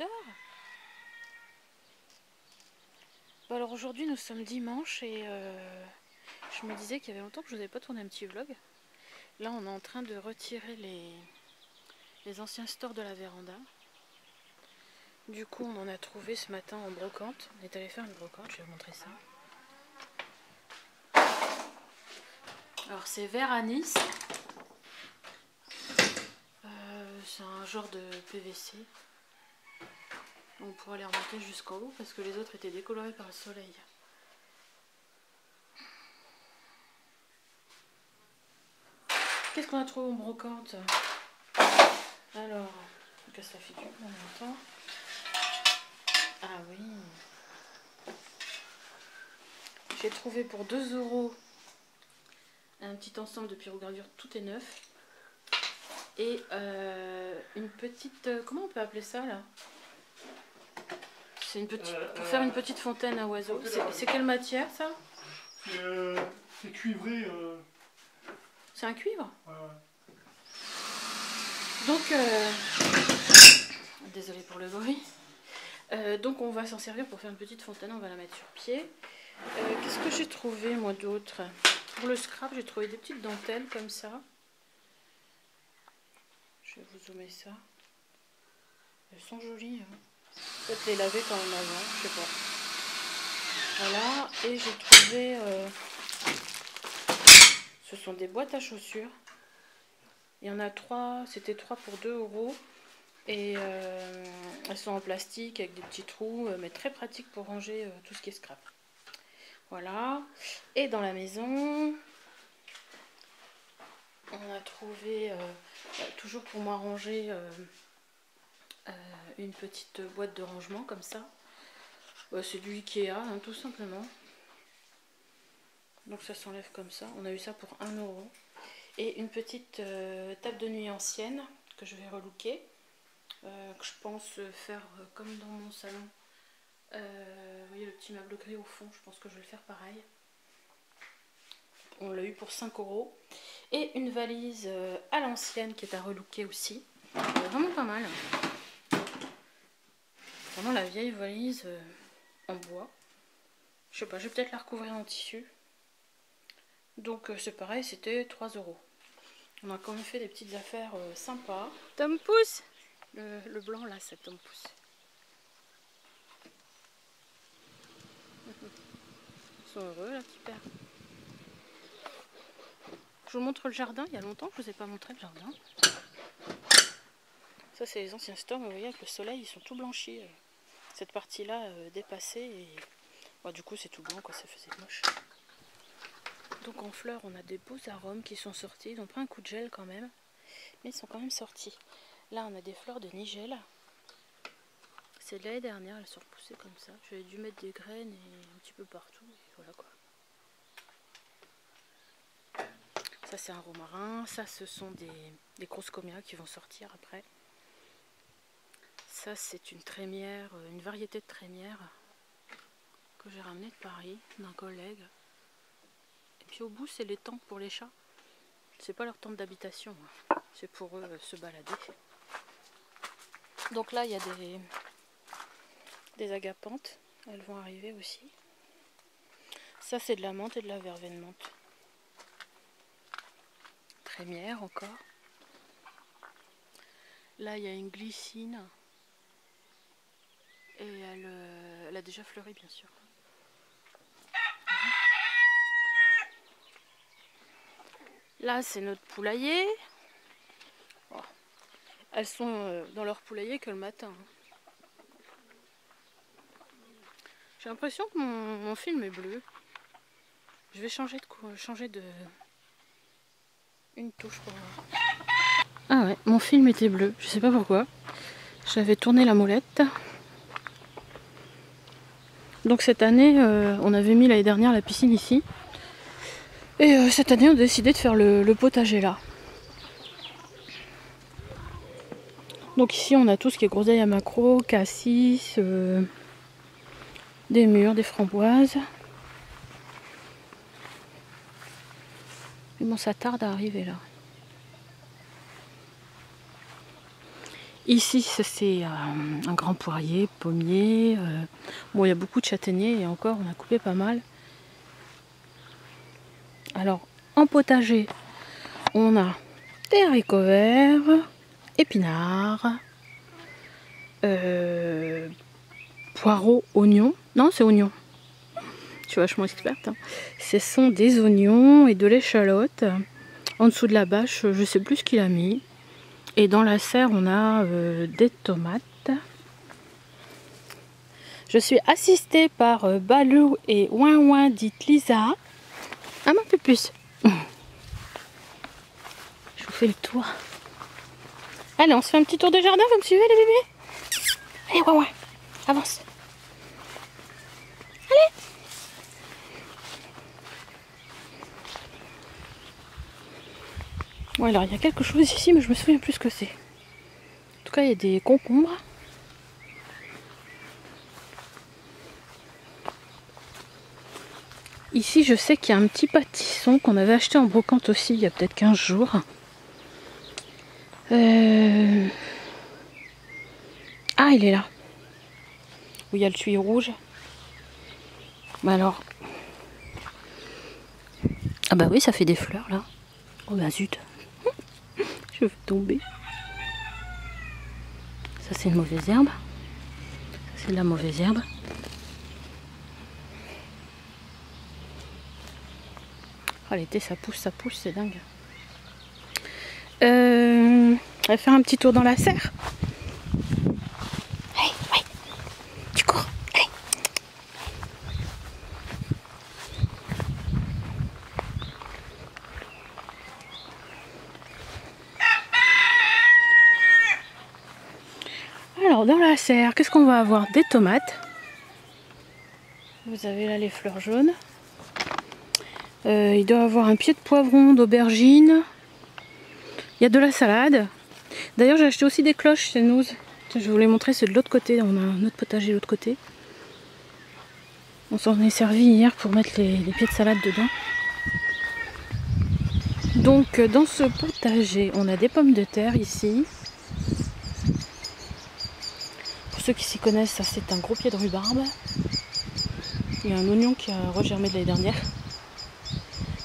dors. Bon, alors aujourd'hui nous sommes dimanche et je me disais qu'il y avait longtemps que je n'avais pas tourné un petit vlog. Là on est en train de retirer les anciens stores de la véranda. Du coup on en a trouvé ce matin en brocante. On est allé faire une brocante, je vais vous montrer ça. Alors c'est verre à Nice. C'est un genre de PVC. On pourra les remonter jusqu'en haut parce que les autres étaient décolorés par le soleil. Qu'est-ce qu'on a trouvé en brocante? Alors, on casse la figure en même temps. Ah oui. J'ai trouvé pour 2 € un petit ensemble de pyrogravure tout est neuf. Et une petite... comment on peut appeler ça là? C'est une petite... pour faire une petite fontaine à oiseaux. C'est quelle matière ça? C'est cuivré. C'est un cuivre? Ouais. Donc... désolée pour le bruit. Donc on va s'en servir pour faire une petite fontaine, on va la mettre sur pied. Qu'est-ce que j'ai trouvé moi d'autre? Pour le scrap j'ai trouvé des petites dentelles comme ça. Je vais vous zoomer ça. Elles sont jolies. Hein. Peut-être les laver quand même avant, je sais pas. Voilà, et j'ai trouvé... ce sont des boîtes à chaussures. Il y en a 3, c'était 3 pour 2 €. Et elles sont en plastique avec des petits trous, mais très pratiques pour ranger tout ce qui est scrap. Voilà. Et dans la maison, on a trouvé, toujours pour m'arranger, une petite boîte de rangement comme ça. C'est du Ikea, hein, tout simplement. Donc ça s'enlève comme ça. On a eu ça pour 1 €. Et une petite table de nuit ancienne que je vais relooker. Que je pense faire comme dans mon salon. Vous voyez le petit meuble gris au fond, je pense que je vais le faire pareil. On l'a eu pour 5 €. Et une valise à l'ancienne qui est à relooker aussi. Vraiment pas mal. Vraiment la vieille valise en bois. Je sais pas, je vais peut-être la recouvrir en tissu. Donc c'est pareil, c'était 3 €. On a quand même fait des petites affaires sympas. Tom Pouce, le blanc là, c'est Tom Pouce. Ils sont heureux là, petit père. Je vous montre le jardin, il y a longtemps que je ne vous ai pas montré le jardin. Ça c'est les anciens stores, mais vous voyez avec le soleil ils sont tout blanchis. Cette partie là dépassée et bah, du coup c'est tout blanc quoi, ça faisait moche. Donc en fleurs on a des beaux arômes qui sont sortis, ils ont pris un coup de gel quand même, mais ils sont quand même sortis. Là on a des fleurs de nigel. C'est de l'année dernière, elles sont repoussées comme ça. J'avais dû mettre des graines et un petit peu partout, et voilà quoi. Ça c'est un romarin, ça ce sont des grosses comias qui vont sortir après. Ça c'est une trémière, une variété de trémière que j'ai ramenée de Paris d'un collègue. Et puis au bout c'est les tentes pour les chats. C'est pas leur tente d'habitation, c'est pour eux se balader. Donc là il y a des agapantes, elles vont arriver aussi. Ça c'est de la menthe et de la verveine de menthe. Trémière encore. Là il y a une glycine. Et elle a déjà fleuri bien sûr. Là c'est notre poulailler. Oh. Elles sont dans leur poulailler que le matin. J'ai l'impression que mon film est bleu. Je vais changer de une touche pour voir. Ah ouais, mon film était bleu, je sais pas pourquoi. J'avais tourné la molette. Donc cette année, on avait mis l'année dernière la piscine ici. Et cette année, on a décidé de faire le potager là. Donc ici, on a tout ce qui est groseille à maquereau, cassis, des mûres, des framboises. Mais bon, ça tarde à arriver là. Ici, c'est un grand poirier, pommier. Bon, il y a beaucoup de châtaigniers et encore, on a coupé pas mal. Alors, en potager, on a des haricots verts, épinards, poireaux, oignons. Non, c'est oignons. Je suis vachement experte. Hein. Ce sont des oignons et de l'échalote. En dessous de la bâche, je sais plus ce qu'il a mis. Et dans la serre, on a des tomates. Je suis assistée par Balou et Ouin Ouin, dite Lisa. Ah mon pupus. Je vous fais le tour. Allez, on se fait un petit tour de jardin, vous me suivez les bébés? Allez, Ouin Ouin, avance. Allez. Bon, alors il y a quelque chose ici, mais je me souviens plus ce que c'est. En tout cas, il y a des concombres. Ici, je sais qu'il y a un petit pâtisson qu'on avait acheté en brocante aussi il y a peut-être 15 jours. Ah, il est là. Où il y a le tuyau rouge. Bah alors. Ah bah oui, ça fait des fleurs là. Oh bah zut. Je vais tomber. Ça c'est une mauvaise herbe. Ça c'est de la mauvaise herbe. Oh l'été ça pousse, c'est dingue. On va faire un petit tour dans la serre. Hey, ouais. Tu cours. Allez. Alors dans la serre, qu'est-ce qu'on va avoir? Des tomates. Vous avez là les fleurs jaunes. Il doit avoir un pied de poivron, d'aubergine. Il y a de la salade. D'ailleurs j'ai acheté aussi des cloches chez nous. Je vais vous les montrer, c'est de l'autre côté. On a un autre potager de l'autre côté. On s'en est servi hier pour mettre les pieds de salade dedans. Donc dans ce potager, on a des pommes de terre ici. Pour ceux qui s'y connaissent, ça c'est un gros pied de rhubarbe. Il y a un oignon qui a regermé de l'année dernière.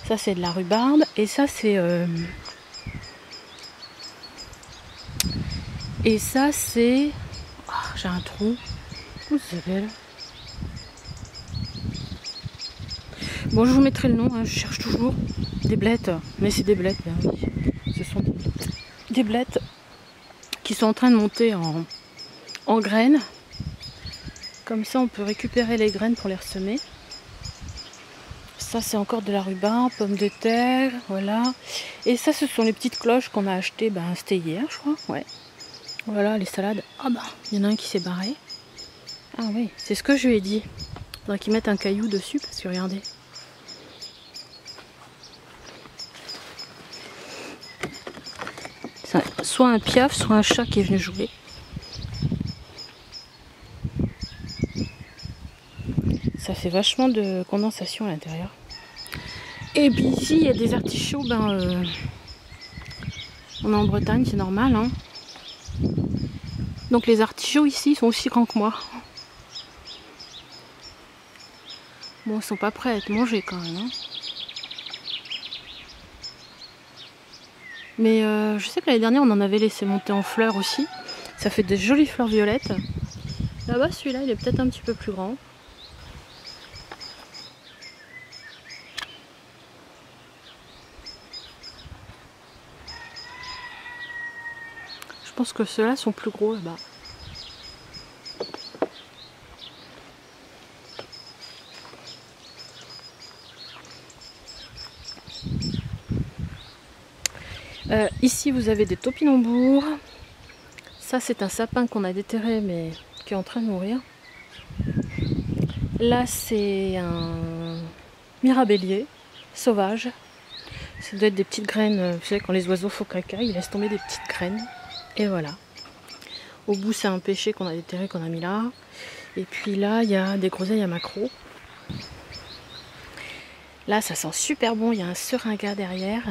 Ça c'est de la rhubarbe. Et ça c'est... Et ça c'est... Oh, j'ai un trou. Comment ça s'appelle? Bon, je vous mettrai le nom, hein, je cherche toujours. Des blettes. Mais c'est des blettes, ben oui. Ce sont des blettes qui sont en train de monter en graines. Comme ça, on peut récupérer les graines pour les ressemer. Ça, c'est encore de la rhubarbe, pommes de terre, voilà. Et ça, ce sont les petites cloches qu'on a achetées, ben, c'était hier, je crois. Ouais. Voilà, les salades. Ah bah, il y en a un qui s'est barré. Ah oui, c'est ce que je lui ai dit. Il faudrait qu'ils mettent un caillou dessus, parce que regardez. Ça, soit un piaf, soit un chat qui est venu jouer. Ça fait vachement de condensation à l'intérieur. Et puis ici, il y a des artichauts. Ben, on est en Bretagne, c'est normal. Hein. Donc les artichauts ici sont aussi grands que moi. Bon, ils sont pas prêts à être mangés quand même. Hein. Mais je sais que l'année dernière, on en avait laissé monter en fleurs aussi. Ça fait des jolies fleurs violettes. Là-bas, celui-là, il est peut-être un petit peu plus grand. Je pense que ceux-là sont plus gros là-bas. Ici vous avez des topinambours. Ça c'est un sapin qu'on a déterré mais qui est en train de mourir. Là c'est un mirabellier sauvage. Ça doit être des petites graines. Vous savez quand les oiseaux font caca, ils laissent tomber des petites graines. Et voilà. Au bout c'est un pêcher qu'on a déterré, qu'on a mis là. Et puis là il y a des groseilles à maquereau. Là ça sent super bon, il y a un seringa derrière.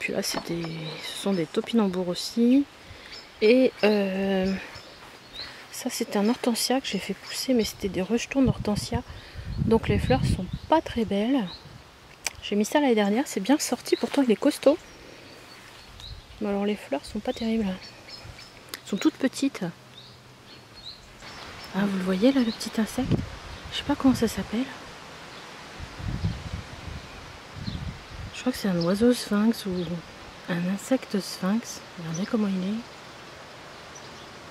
celui-là, ce sont des topinambours aussi. Et ça, c'est un hortensia que j'ai fait pousser, mais c'était des rejetons d'hortensia. Donc les fleurs sont pas très belles. J'ai mis ça l'année dernière, c'est bien sorti, pourtant il est costaud. Mais alors les fleurs sont pas terribles. Elles sont toutes petites. Ah, vous le voyez là, le petit insecte? Je sais pas comment ça s'appelle. Je crois que c'est un oiseau sphinx ou un insecte sphinx. Regardez comment il est.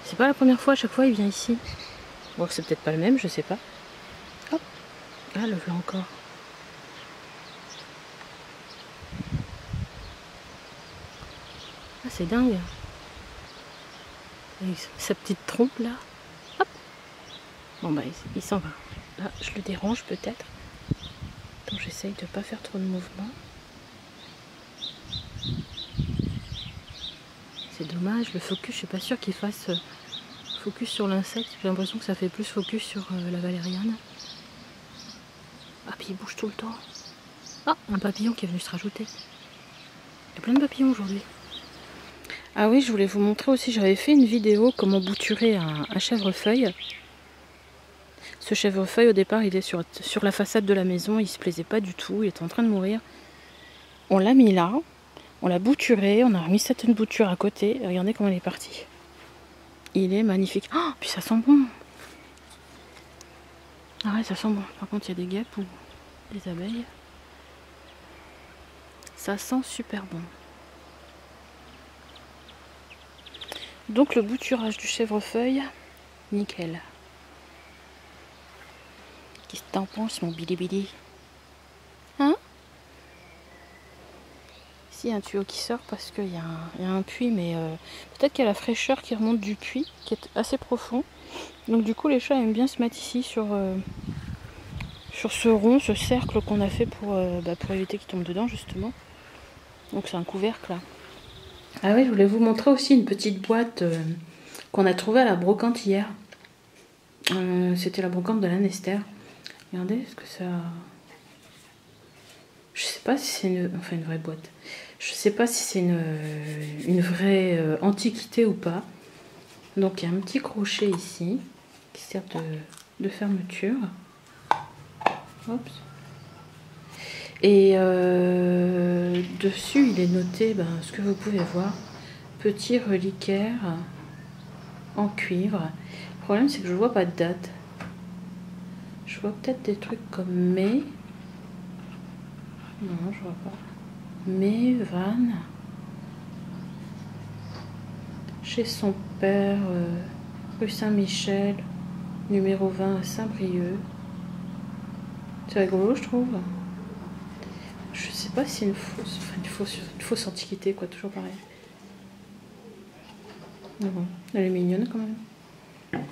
C'est pas la première fois, à chaque fois il vient ici. Bon, c'est peut-être pas le même, je sais pas. Hop. Ah, le voilà encore. Ah, c'est dingue. Avec sa petite trompe là. Hop. Bon bah il s'en va. Là, je le dérange peut-être. Donc j'essaye de pas faire trop de mouvement. C'est dommage, le focus, je suis pas sûre qu'il fasse focus sur l'insecte. J'ai l'impression que ça fait plus focus sur la valériane. Ah, puis il bouge tout le temps. Ah, un papillon qui est venu se rajouter. Il y a plein de papillons aujourd'hui. Ah oui, je voulais vous montrer aussi, j'avais fait une vidéo comment bouturer un chèvrefeuille. Ce chèvrefeuille, au départ, il est sur la façade de la maison, il se plaisait pas du tout, il était en train de mourir. On l'a mis là. On l'a bouturé, on a remis cette bouture à côté. Regardez comment il est parti. Il est magnifique. Oh, puis ça sent bon. Ah ouais, ça sent bon. Par contre, il y a des guêpes ou des abeilles. Ça sent super bon. Donc le bouturage du chèvrefeuille, nickel. Qu'est-ce que t'en penses, mon bilibili? Hein? Ici, il y a un tuyau qui sort parce qu'il y a un puits, mais peut-être qu'il y a la fraîcheur qui remonte du puits, qui est assez profond. Donc du coup, les chats aiment bien se mettre ici sur ce rond, ce cercle qu'on a fait pour éviter qu'ils tombent dedans, justement. Donc c'est un couvercle, là. Ah oui, je voulais vous montrer aussi une petite boîte qu'on a trouvée à la brocante hier. C'était la brocante de l'Anester. Regardez, est-ce que ça... Je sais pas si c'est une vraie boîte. Je sais pas si c'est une vraie antiquité ou pas. Donc il y a un petit crochet ici qui sert de fermeture. Hop. Et dessus il est noté ce que vous pouvez voir. Petit reliquaire en cuivre. Le problème c'est que je vois pas de date. Je vois peut-être des trucs comme mai. Non, je vois pas. Mais Van, chez son père, rue Saint-Michel, numéro 20 à Saint-Brieuc. C'est rigolo, je trouve. Je sais pas si c'est une fausse antiquité, quoi, toujours pareil. Mais bon, elle est mignonne quand même.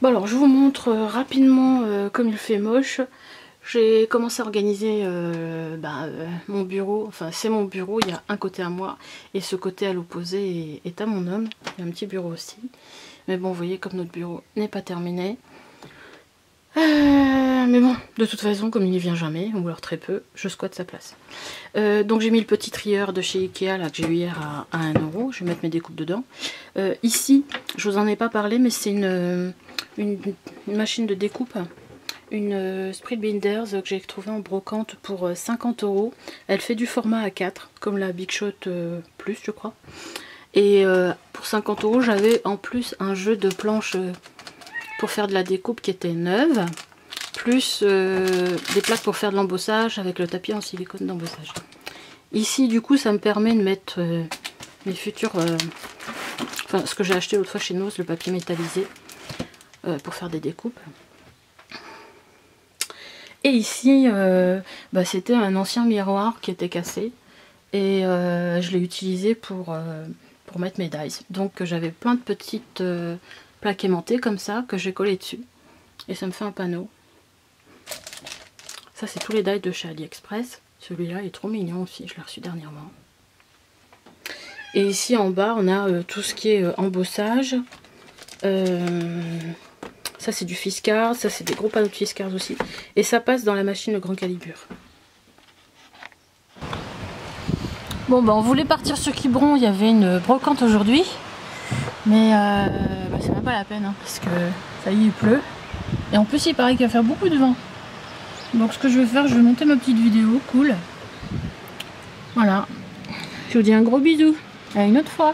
Bon alors, je vous montre rapidement comme il fait moche. J'ai commencé à organiser mon bureau, enfin c'est mon bureau, il y a un côté à moi et ce côté à l'opposé est à mon homme. Il y a un petit bureau aussi. Mais bon, vous voyez comme notre bureau n'est pas terminé. Mais bon, de toute façon, comme il n'y vient jamais, ou alors très peu, je squatte sa place. Donc j'ai mis le petit trieur de chez Ikea là, que j'ai eu hier à 1 €. Je vais mettre mes découpes dedans. Ici, je vous en ai pas parlé, mais c'est une machine de découpe. Une Sprit Binders que j'ai trouvée en brocante pour 50 €. Elle fait du format A4, comme la Big Shot Plus, je crois. Et pour 50 € j'avais en plus un jeu de planches pour faire de la découpe qui était neuve, plus des plaques pour faire de l'embossage avec le tapis en silicone d'embossage. Ici du coup ça me permet de mettre mes futurs, ce que j'ai acheté l'autre fois chez Noz, le papier métallisé pour faire des découpes. Et ici c'était un ancien miroir qui était cassé et je l'ai utilisé pour mettre mes dies. Donc j'avais plein de petites plaques aimantées comme ça que j'ai collées dessus et ça me fait un panneau. Ça c'est tous les dies de chez AliExpress. Celui-là est trop mignon aussi, je l'ai reçu dernièrement. Et ici en bas on a tout ce qui est embossage. Ça c'est du Fiskars, ça c'est des gros panneaux de Fiskars aussi. Et ça passe dans la machine le grand calibre. Bon bah on voulait partir sur Quiberon, il y avait une brocante aujourd'hui. Mais bah, c'est même pas la peine hein, parce que ça y est, il pleut. Et en plus il paraît qu'il va faire beaucoup de vent. Donc ce que je vais faire, je vais monter ma petite vidéo, cool. Voilà. Je vous dis un gros bisou. À une autre fois.